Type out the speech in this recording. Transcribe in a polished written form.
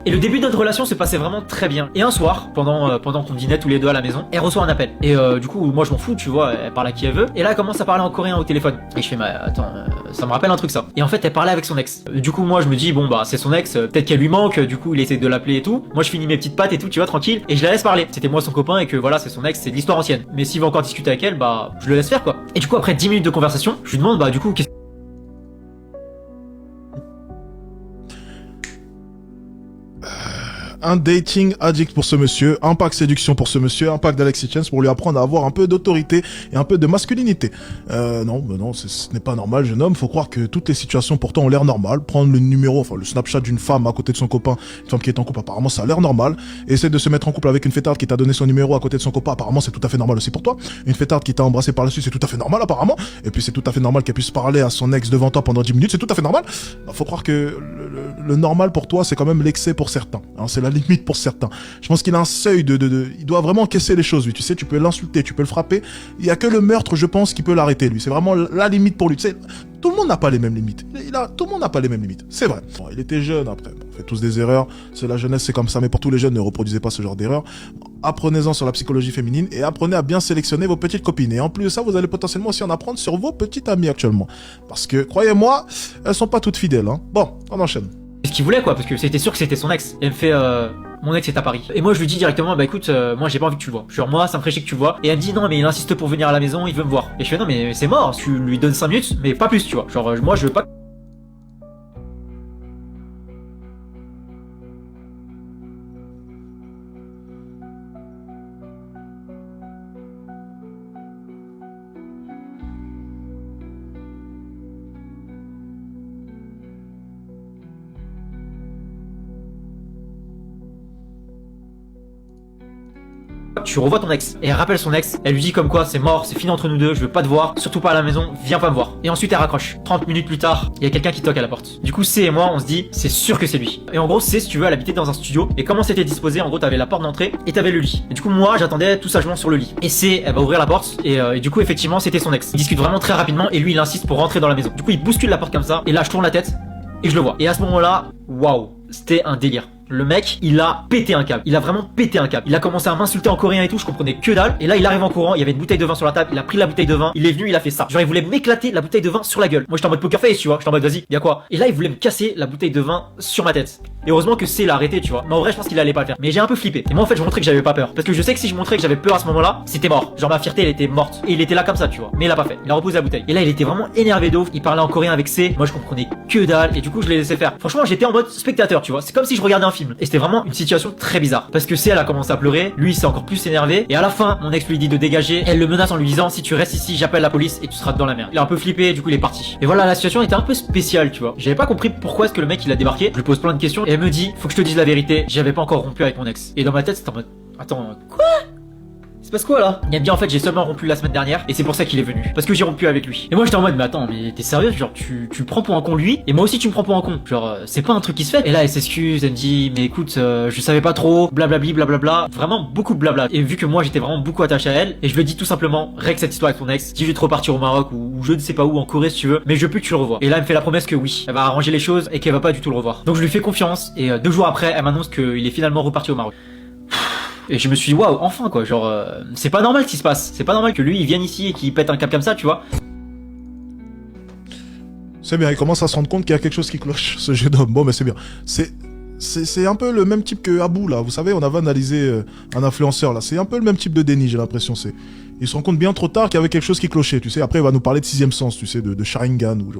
Et le début de notre relation se passait vraiment très bien. Et un soir, pendant qu'on dînait tous les deux à la maison, elle reçoit un appel. Et du coup, moi je m'en fous, tu vois, elle parle à qui elle veut. Et là, elle commence à parler en coréen au téléphone. Et je fais, mais attends, ça me rappelle un truc ça. Et en fait, elle parlait avec son ex. Du coup, moi je me dis, bon bah c'est son ex, peut-être qu'elle lui manque, du coup il essaie de l'appeler et tout. Moi je finis mes petites pattes et tout, tu vois, tranquille. Et je la laisse parler. C'était moi son copain et que voilà, c'est son ex, c'est de l'histoire ancienne. Mais s'il veut encore discuter avec elle, bah je le laisse faire quoi. Et du coup, après 10 minutes de conversation, je lui demande, bah du coup, qu'est-ce Un dating addict pour ce monsieur, un pack séduction pour ce monsieur, un pack d'Alexis Chance pour lui apprendre à avoir un peu d'autorité et un peu de masculinité. Non, ce n'est pas normal, jeune homme. Faut croire que toutes les situations pourtant ont l'air normales. Prendre le numéro, enfin le Snapchat d'une femme à côté de son copain, une femme qui est en couple, apparemment ça a l'air normal. Essayer de se mettre en couple avec une fêtarde qui t'a donné son numéro à côté de son copain, apparemment c'est tout à fait normal aussi pour toi. Une fêtarde qui t'a embrassé par la suite, c'est tout à fait normal apparemment. Et puis c'est tout à fait normal qu'elle puisse parler à son ex devant toi pendant 10 minutes, c'est tout à fait normal. Faut croire que le normal pour toi, c'est quand même l'excès pour certains. Hein, c'est la limite pour certains. Je pense qu'il a un seuil il doit vraiment encaisser les choses, lui. Tu sais, tu peux l'insulter, tu peux le frapper. Il y a que le meurtre, je pense, qui peut l'arrêter, lui. C'est vraiment la limite pour lui. Tu sais, tout le monde n'a pas les mêmes limites. Tout le monde n'a pas les mêmes limites. C'est vrai. Bon, il était jeune après. On fait tous des erreurs. C'est la jeunesse, c'est comme ça. Mais pour tous les jeunes, ne reproduisez pas ce genre d'erreurs. Apprenez-en sur la psychologie féminine et apprenez à bien sélectionner vos petites copines. Et en plus de ça, vous allez potentiellement aussi en apprendre sur vos petites amies actuellement. Parce que, croyez-moi, elles sont pas toutes fidèles, hein. Bon, on enchaîne. qu'il voulait quoi, parce que c'était sûr que c'était son ex. Et elle me fait, mon ex est à Paris. Et moi je lui dis directement, bah écoute, moi j'ai pas envie que tu le vois. Genre moi ça me ferait chier que tu le vois. Et elle me dit non mais il insiste pour venir à la maison, il veut me voir. Et je fais non mais c'est mort, tu lui donnes 5 minutes, mais pas plus tu vois. Genre moi je veux pas. Tu revois ton ex. Et elle rappelle son ex, elle lui dit comme quoi c'est mort, c'est fini entre nous deux, je veux pas te voir, surtout pas à la maison, viens pas me voir. Et ensuite elle raccroche. 30 minutes plus tard, il y a quelqu'un qui toque à la porte. Du coup C et moi on se dit c'est sûr que c'est lui. Et en gros C si tu veux elle habitait dans un studio et comment c'était disposé, en gros t'avais la porte d'entrée et t'avais le lit. Et du coup moi j'attendais tout sagement sur le lit. Et C elle va ouvrir la porte et du coup effectivement c'était son ex. Ils discutent vraiment très rapidement et lui il insiste pour rentrer dans la maison. Du coup il bouscule la porte comme ça et là je tourne la tête et je le vois. Et à ce moment là, waouh, c'était un délire. Le mec, il a pété un câble. Il a vraiment pété un câble. Il a commencé à m'insulter en coréen et tout, je comprenais que dalle. Et là, il arrive en courant, il y avait une bouteille de vin sur la table, il a pris la bouteille de vin, il est venu, il a fait ça. Genre, il voulait m'éclater la bouteille de vin sur la gueule. Moi, j'étais en mode poker face, tu vois. J'étais en mode vas-y, y'a quoi? Et là, il voulait me casser la bouteille de vin sur ma tête. Et heureusement que c'est l'a arrêté, tu vois. Mais en vrai, je pense qu'il allait pas le faire. Mais j'ai un peu flippé. Et moi, en fait, je montrais que j'avais pas peur. Parce que je sais que si je montrais que j'avais peur à ce moment-là, c'était mort. Genre, ma fierté, elle était morte. Et il était là comme ça, tu vois. Mais il a pas fait. Il a reposé la bouteille. Et là, il était vraiment énervé de ouf. Il parlait en coréen avec C. Moi, je comprenais que dalle. Et du coup, je l'ai laissé faire. Franchement, j'étais en mode spectateur, tu vois. C'est comme si je regardais un film. Et c'était vraiment une situation très bizarre. Parce que C, elle a commencé à pleurer. Lui, il s'est encore plus énervé. Et à la fin, mon ex lui dit de dégager. Elle le menace en lui disant, si tu restes ici, j'appelle la police et tu seras dans la merde. Il a un peu flippé. Du coup, il est parti. Et voilà, la situation était un peu spéciale, tu vois. J'avais pas compris pourquoi est-ce que le mec, il a débarqué. Je lui pose plein de questions. Et elle me dit, faut que je te dise la vérité. J'avais pas encore rompu avec mon ex. Et dans ma tête, c'était en mode, attends, quoi? Il se passe quoi là? Il a dit en fait j'ai seulement rompu la semaine dernière et c'est pour ça qu'il est venu. Parce que j'ai rompu avec lui. Et moi j'étais en mode mais attends mais t'es sérieux? Genre tu le prends pour un con lui et moi aussi tu me prends pour un con. Genre c'est pas un truc qui se fait. Et là elle s'excuse, elle me dit mais écoute je savais pas trop, blablabli blablabla. Vraiment beaucoup de blabla. Et vu que moi j'étais vraiment beaucoup attaché à elle et je lui dis tout simplement règle cette histoire avec ton ex. Dis je vais te repartir au Maroc ou je ne sais pas où en Corée si tu veux. Mais je veux plus que tu le revois. Et là elle me fait la promesse que oui, elle va arranger les choses et qu'elle va pas du tout le revoir. Donc je lui fais confiance et 2 jours après elle m'annonce qu'il est finalement reparti au Maroc. Et je me suis dit waouh enfin quoi, genre c'est pas normal ce qui se passe, c'est pas normal que lui il vienne ici et qu'il pète un cap comme ça tu vois. C'est bien, il commence à se rendre compte qu'il y a quelque chose qui cloche, ce jeune homme. Bon, mais c'est bien. C'est un peu le même type que Abou, là. Vous savez, on avait analysé un influenceur, là. C'est un peu le même type de déni, j'ai l'impression. Il se rend compte bien trop tard qu'il y avait quelque chose qui clochait, tu sais. Après, il va nous parler de 6ème sens, tu sais, de Sharingan ou